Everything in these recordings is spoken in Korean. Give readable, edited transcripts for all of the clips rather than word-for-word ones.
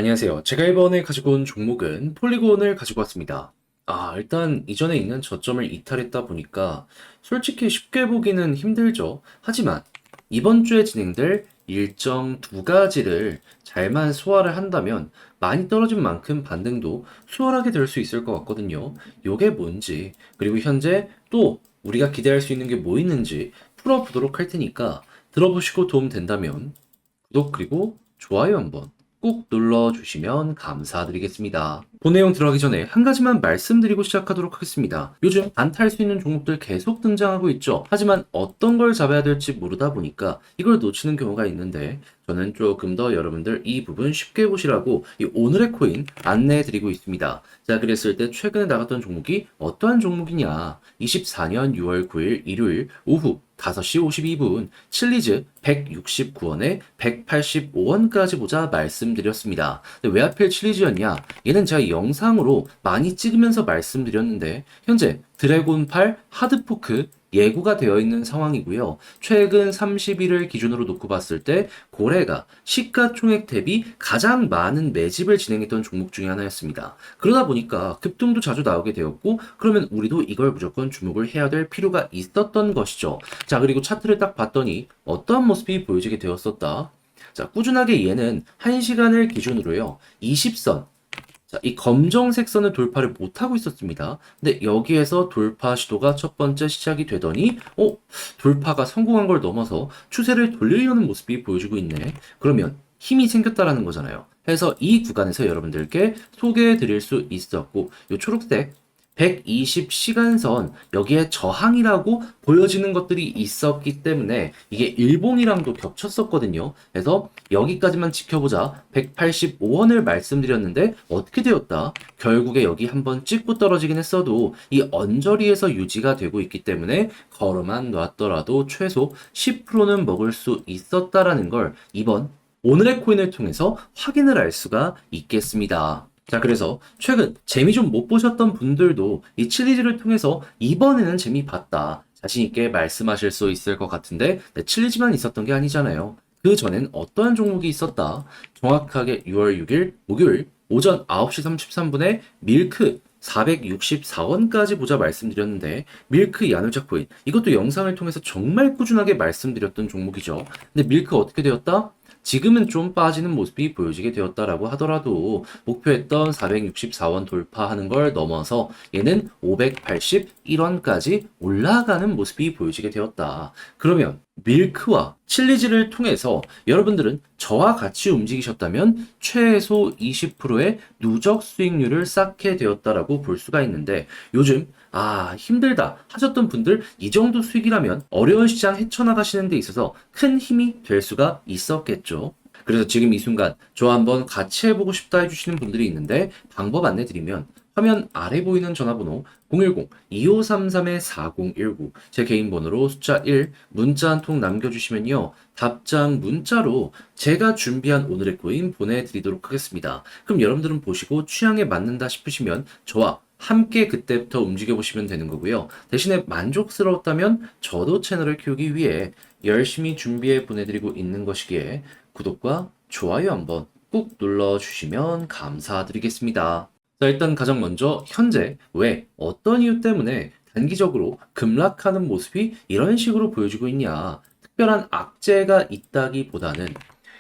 안녕하세요. 제가 이번에 가지고 온 종목은 폴리곤을 가지고 왔습니다. 일단 이전에 있는 저점을 이탈했다 보니까 솔직히 쉽게 보기는 힘들죠. 하지만 이번 주에 진행될 일정 두 가지를 잘만 소화를 한다면 많이 떨어진 만큼 반등도 수월하게 될 수 있을 것 같거든요. 요게 뭔지, 그리고 현재 또 우리가 기대할 수 있는 게 뭐 있는지 풀어보도록 할 테니까 들어보시고 도움 된다면 구독 그리고 좋아요 한번 꼭 눌러주시면 감사드리겠습니다. 본 내용 들어가기 전에 한 가지만 말씀드리고 시작하도록 하겠습니다. 요즘 안탈 수 있는 종목들 계속 등장하고 있죠. 하지만 어떤 걸 잡아야 될지 모르다 보니까 이걸 놓치는 경우가 있는데 저는 조금 더 여러분들 이 부분 쉽게 보시라고 이 오늘의 코인 안내해 드리고 있습니다. 자, 그랬을 때 최근에 나갔던 종목이 어떠한 종목이냐? 24년 6월 9일 일요일 오후 5시 52분 칠리즈 169원에 185원까지 보자 말씀드렸습니다. 근데 왜 하필 칠리즈였냐? 얘는 제가 영상으로 많이 찍으면서 말씀드렸는데 현재 드래곤8 하드포크 예고가 되어 있는 상황이고요. 최근 30일을 기준으로 놓고 봤을 때 고래가 시가총액 대비 가장 많은 매집을 진행했던 종목 중에 하나였습니다. 그러다 보니까 급등도 자주 나오게 되었고 그러면 우리도 이걸 무조건 주목을 해야 될 필요가 있었던 것이죠. 자, 그리고 차트를 딱 봤더니 어떠한 모습이 보여지게 되었었다. 자, 꾸준하게 얘는 1시간을 기준으로요. 20선, 자, 이 검정색 선을 돌파를 못하고 있었습니다. 근데 여기에서 돌파 시도가 첫 번째 시작이 되더니, 돌파가 성공한 걸 넘어서 추세를 돌리려는 모습이 보여주고 있네. 그러면 힘이 생겼다라는 거잖아요. 그래서 이 구간에서 여러분들께 소개해 드릴 수 있었고, 이 초록색 120시간선 여기에 저항이라고 보여지는 것들이 있었기 때문에 이게 일봉이랑도 겹쳤었거든요. 그래서 여기까지만 지켜보자 185원을 말씀드렸는데 어떻게 되었다? 결국에 여기 한번 찍고 떨어지긴 했어도 이 언저리에서 유지가 되고 있기 때문에 걸어만 놨더라도 최소 10%는 먹을 수 있었다라는 걸 이번 오늘의 코인을 통해서 확인을 할 수가 있겠습니다. 자, 그래서 최근 재미 좀 못 보셨던 분들도 이 칠리즈를 통해서 이번에는 재미 봤다. 자신있게 말씀하실 수 있을 것 같은데, 네, 칠리즈만 있었던 게 아니잖아요. 그 전엔 어떠한 종목이 있었다. 정확하게 6월 6일 목요일 오전 9시 33분에 밀크 464원까지 보자 말씀드렸는데 밀크 야누차 코인 이것도 영상을 통해서 정말 꾸준하게 말씀드렸던 종목이죠. 근데 밀크 어떻게 되었다? 지금은 좀 빠지는 모습이 보여지게 되었다라고 하더라도 목표했던 464원 돌파하는 걸 넘어서 얘는 581원까지 올라가는 모습이 보여지게 되었다. 그러면 밀크와 칠리즈를 통해서 여러분들은 저와 같이 움직이셨다면 최소 20%의 누적 수익률을 쌓게 되었다라고 볼 수가 있는데 요즘 힘들다 하셨던 분들 이 정도 수익이라면 어려운 시장 헤쳐나가시는 데 있어서 큰 힘이 될 수가 있었겠죠. 그래서 지금 이 순간 저 한번 같이 해보고 싶다 해주시는 분들이 있는데 방법 안내드리면 화면 아래 보이는 전화번호 010-2533-4019 제 개인 번호로 숫자 1 문자 한 통 남겨주시면요. 답장 문자로 제가 준비한 오늘의 코인 보내드리도록 하겠습니다. 그럼 여러분들은 보시고 취향에 맞는다 싶으시면 저와 함께 그때부터 움직여 보시면 되는 거고요. 대신에 만족스러웠다면 저도 채널을 키우기 위해 열심히 준비해 보내드리고 있는 것이기에 구독과 좋아요 한번 꾹 눌러주시면 감사드리겠습니다. 자, 일단 가장 먼저 현재 왜 어떤 이유 때문에 단기적으로 급락하는 모습이 이런 식으로 보여지고 있냐. 특별한 악재가 있다기보다는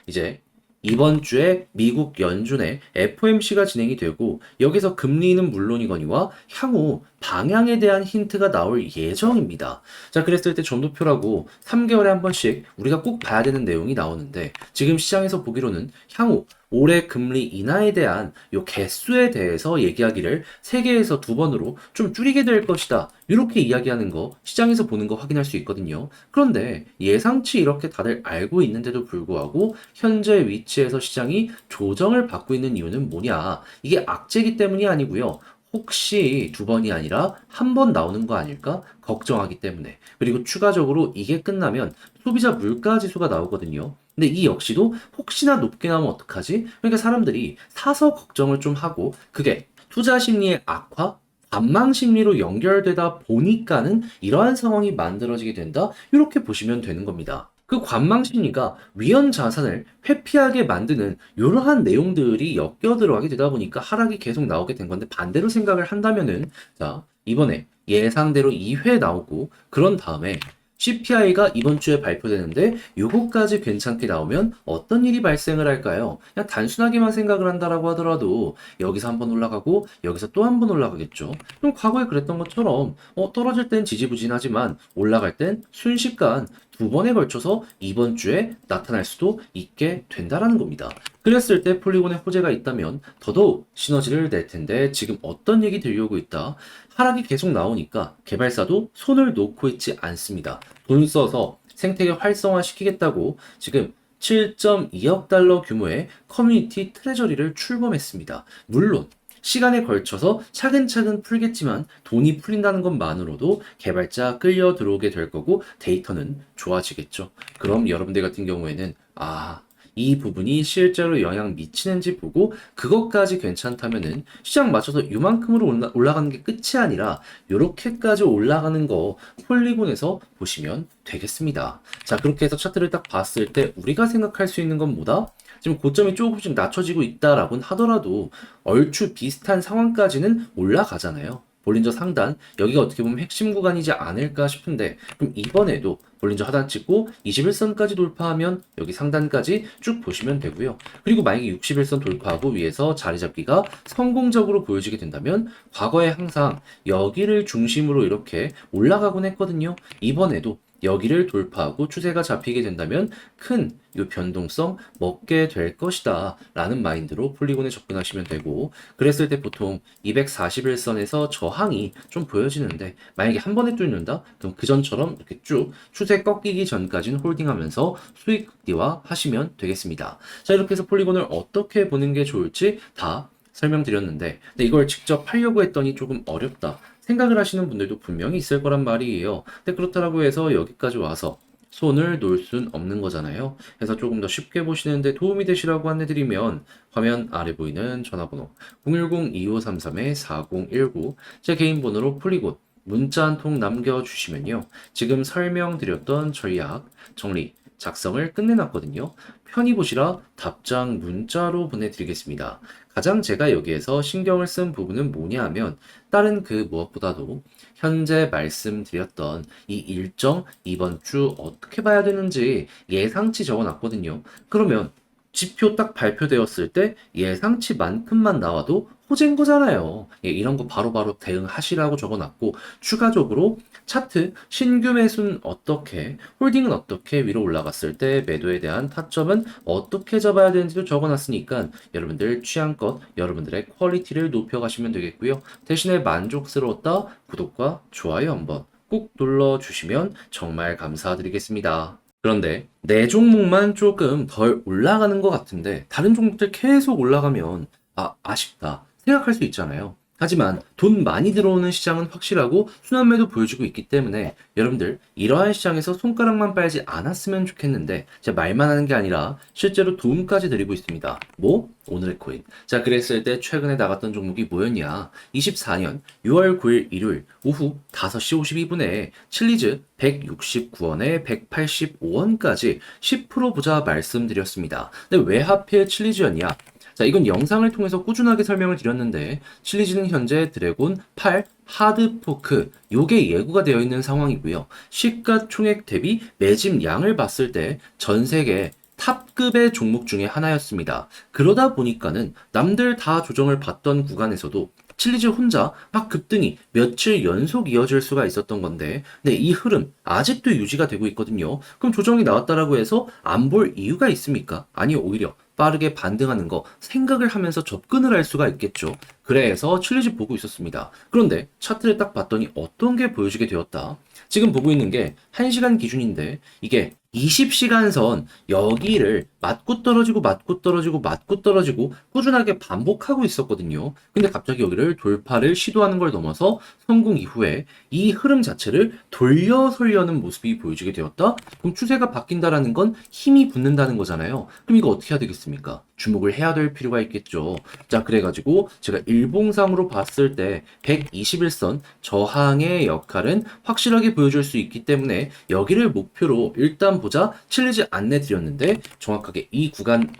이제 이번 주에 미국 연준의 FOMC가 진행이 되고 여기서 금리는 물론이거니와 향후 방향에 대한 힌트가 나올 예정입니다. 자, 그랬을 때 전도표라고 3개월에 한 번씩 우리가 꼭 봐야 되는 내용이 나오는데 지금 시장에서 보기로는 향후 올해 금리 인하에 대한 요 개수에 대해서 얘기하기를 3개에서 2번으로 좀 줄이게 될 것이다. 이렇게 이야기하는 거 시장에서 보는 거 확인할 수 있거든요. 그런데 예상치 이렇게 다들 알고 있는데도 불구하고 현재 위치에서 시장이 조정을 받고 있는 이유는 뭐냐? 이게 악재이기 때문이 아니고요. 혹시 2번이 아니라 한 번 나오는 거 아닐까? 걱정하기 때문에. 그리고 추가적으로 이게 끝나면 소비자 물가 지수가 나오거든요. 근데 이 역시도 혹시나 높게 나오면 어떡하지? 그러니까 사람들이 사서 걱정을 좀 하고 그게 투자 심리의 악화, 관망 심리로 연결되다 보니까는 이러한 상황이 만들어지게 된다. 이렇게 보시면 되는 겁니다. 그 관망 심리가 위험 자산을 회피하게 만드는 이러한 내용들이 엮여 들어가게 되다 보니까 하락이 계속 나오게 된 건데 반대로 생각을 한다면은 자, 이번에 예상대로 2회 나오고 그런 다음에 CPI가 이번 주에 발표되는데 요거까지 괜찮게 나오면 어떤 일이 발생을 할까요? 그냥 단순하게만 생각을 한다라고 하더라도 여기서 한번 올라가고 여기서 또 한 번 올라가겠죠. 그럼 과거에 그랬던 것처럼 떨어질 땐 지지부진하지만 올라갈 땐 순식간 두 번에 걸쳐서 이번 주에 나타날 수도 있게 된다라는 겁니다. 그랬을 때 폴리곤에 호재가 있다면 더더욱 시너지를 낼 텐데 지금 어떤 얘기 들려오고 있다. 하락이 계속 나오니까 개발사도 손을 놓고 있지 않습니다. 돈 써서 생태계 활성화시키겠다고 지금 7.2억 달러 규모의 커뮤니티 트레저리를 출범했습니다. 물론 시간에 걸쳐서 차근차근 풀겠지만 돈이 풀린다는 것만으로도 개발자 끌려 들어오게 될 거고 데이터는 좋아지겠죠. 그럼 여러분들 같은 경우에는 이 부분이 실제로 영향 미치는지 보고 그것까지 괜찮다면은 시장 맞춰서 이만큼으로 올라가는 게 끝이 아니라 요렇게까지 올라가는 거 폴리곤에서 보시면 되겠습니다. 자, 그렇게 해서 차트를 딱 봤을 때 우리가 생각할 수 있는 건 뭐다? 지금 고점이 조금씩 낮춰지고 있다라고는 하더라도 얼추 비슷한 상황까지는 올라가잖아요. 볼린저 상단, 여기가 어떻게 보면 핵심 구간이지 않을까 싶은데 그럼 이번에도 볼린저 하단 찍고 21선까지 돌파하면 여기 상단까지 쭉 보시면 되고요. 그리고 만약에 61선 돌파하고 위에서 자리 잡기가 성공적으로 보여지게 된다면 과거에 항상 여기를 중심으로 이렇게 올라가곤 했거든요. 이번에도 여기를 돌파하고 추세가 잡히게 된다면 큰 이 변동성 먹게 될 것이다 라는 마인드로 폴리곤에 접근하시면 되고 그랬을 때 보통 241선에서 저항이 좀 보여지는데 만약에 한 번에 뚫는다? 그럼 그 전처럼 이렇게 쭉 추세 꺾이기 전까지는 홀딩하면서 수익 극대화 하시면 되겠습니다. 자, 이렇게 해서 폴리곤을 어떻게 보는 게 좋을지 다 설명드렸는데 근데 이걸 직접 하려고 했더니 조금 어렵다 생각을 하시는 분들도 분명히 있을 거란 말이에요. 근데 그렇다고 해서 여기까지 와서 손을 놓을 순 없는 거잖아요. 그래서 조금 더 쉽게 보시는데 도움이 되시라고 안내드리면 화면 아래 보이는 전화번호 010-2533-4019 제 개인 번호로 폴리곤 문자 한 통 남겨주시면요. 지금 설명드렸던 전략 정리 작성을 끝내놨거든요. 편히 보시라 답장 문자로 보내드리겠습니다. 가장 제가 여기에서 신경을 쓴 부분은 뭐냐 하면 다른 그 무엇보다도 현재 말씀드렸던 이 일정 이번 주 어떻게 봐야 되는지 예상치 적어놨거든요. 그러면 지표 딱 발표되었을 때 예상치만큼만 나와도 호재인 거잖아요. 예, 이런 거 바로바로 대응하시라고 적어놨고 추가적으로 차트 신규 매수는 어떻게 홀딩은 어떻게 위로 올라갔을 때 매도에 대한 타점은 어떻게 잡아야 되는지도 적어놨으니까 여러분들 취향껏 여러분들의 퀄리티를 높여가시면 되겠고요. 대신에 만족스러웠다 구독과 좋아요 한번 꾹 눌러주시면 정말 감사드리겠습니다. 그런데 내 종목만 조금 덜 올라가는 것 같은데 다른 종목들 계속 올라가면 아쉽다 생각할 수 있잖아요. 하지만 돈 많이 들어오는 시장은 확실하고 순환매도 보여주고 있기 때문에 여러분들 이러한 시장에서 손가락만 빨지 않았으면 좋겠는데 제가 말만 하는 게 아니라 실제로 도움까지 드리고 있습니다. 뭐? 오늘의 코인. 자, 그랬을 때 최근에 나갔던 종목이 뭐였냐? 24년 6월 9일 일요일 오후 5시 52분에 칠리즈 169원에 185원까지 10% 보자 말씀드렸습니다. 근데 왜 하필 칠리즈였냐? 자, 이건 영상을 통해서 꾸준하게 설명을 드렸는데 칠리즈는 현재 드래곤 8 하드포크 요게 예고가 되어 있는 상황이고요. 시가총액 대비 매집 양을 봤을 때 전 세계 탑급의 종목 중에 하나였습니다. 그러다 보니까는 남들 다 조정을 받던 구간에서도 칠리즈 혼자 막 급등이 며칠 연속 이어질 수가 있었던 건데, 네, 이 흐름 아직도 유지가 되고 있거든요. 그럼 조정이 나왔다라고 해서 안 볼 이유가 있습니까? 아니요, 오히려 빠르게 반등하는 거 생각을 하면서 접근을 할 수가 있겠죠. 그래서 칠리즈 보고 있었습니다. 그런데 차트를 딱 봤더니 어떤 게 보여지게 되었다. 지금 보고 있는 게 1시간 기준인데 이게 20시간 선 여기를 맞고 떨어지고 맞고 떨어지고 맞고 떨어지고 꾸준하게 반복하고 있었거든요. 근데 갑자기 여기를 돌파를 시도하는 걸 넘어서 성공 이후에 이 흐름 자체를 돌려서려는 모습이 보여지게 되었다? 그럼 추세가 바뀐다라는 건 힘이 붙는다는 거잖아요. 그럼 이거 어떻게 해야 되겠습니까? 주목을 해야 될 필요가 있겠죠. 자, 그래가지고 제가 일봉상으로 봤을 때 121선 저항의 역할은 확실하게 보여줄 수 있기 때문에 여기를 목표로 일단 보자 칠리지 않내 드렸는데 정확하게 이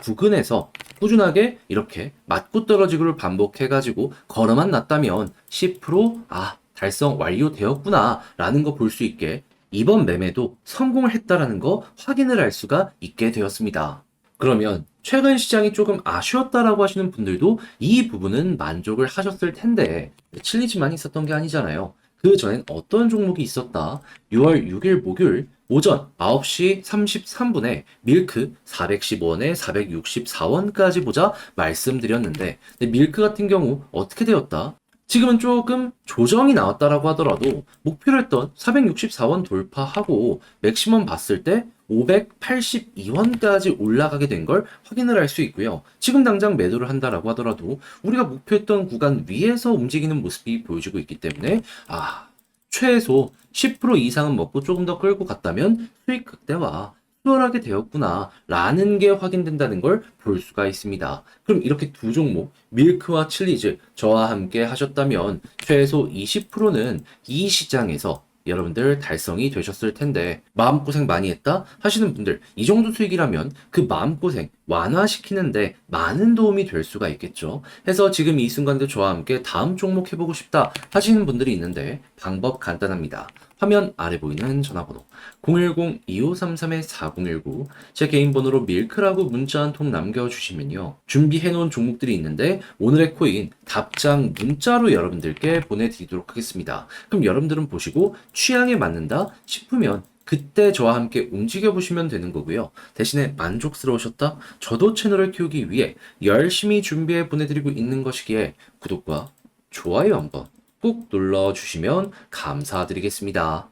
부근에서 꾸준하게 이렇게 맞고 떨어지기를 반복해가지고 걸어만 놨다면 10% 달성 완료되었구나 라는 거 볼 수 있게 이번 매매도 성공을 했다라는 거 확인을 할 수가 있게 되었습니다. 그러면 최근 시장이 조금 아쉬웠다라고 하시는 분들도 이 부분은 만족을 하셨을 텐데 칠리지만 있었던 게 아니잖아요. 그 전엔 어떤 종목이 있었다? 6월 6일 목요일 오전 9시 33분에 밀크 415원에 464원까지 보자 말씀드렸는데 밀크 같은 경우 어떻게 되었다? 지금은 조금 조정이 나왔다라고 하더라도 목표로 했던 464원 돌파하고 맥시멈 봤을 때 582원까지 올라가게 된 걸 확인을 할 수 있고요. 지금 당장 매도를 한다라고 하더라도 우리가 목표했던 구간 위에서 움직이는 모습이 보여지고 있기 때문에 최소 10% 이상은 먹고 조금 더 끌고 갔다면 수익 극대화 수월하게 되었구나 라는 게 확인된다는 걸 볼 수가 있습니다. 그럼 이렇게 두 종목 밀크와 칠리즈 저와 함께 하셨다면 최소 20%는 이 시장에서 여러분들 달성이 되셨을 텐데 마음고생 많이 했다 하시는 분들 이 정도 수익이라면 그 마음고생 완화시키는데 많은 도움이 될 수가 있겠죠. 해서 지금 이 순간도 저와 함께 다음 종목 해보고 싶다 하시는 분들이 있는데 방법 간단합니다. 화면 아래 보이는 전화번호 010-2533-4019 제 개인 번호로 밀크라고 문자 한 통 남겨주시면요. 준비해놓은 종목들이 있는데 오늘의 코인 답장 문자로 여러분들께 보내드리도록 하겠습니다. 그럼 여러분들은 보시고 취향에 맞는다 싶으면 그때 저와 함께 움직여보시면 되는 거고요. 대신에 만족스러우셨다? 저도 채널을 키우기 위해 열심히 준비해 보내드리고 있는 것이기에 구독과 좋아요 한번 꾹 눌러주시면 감사드리겠습니다.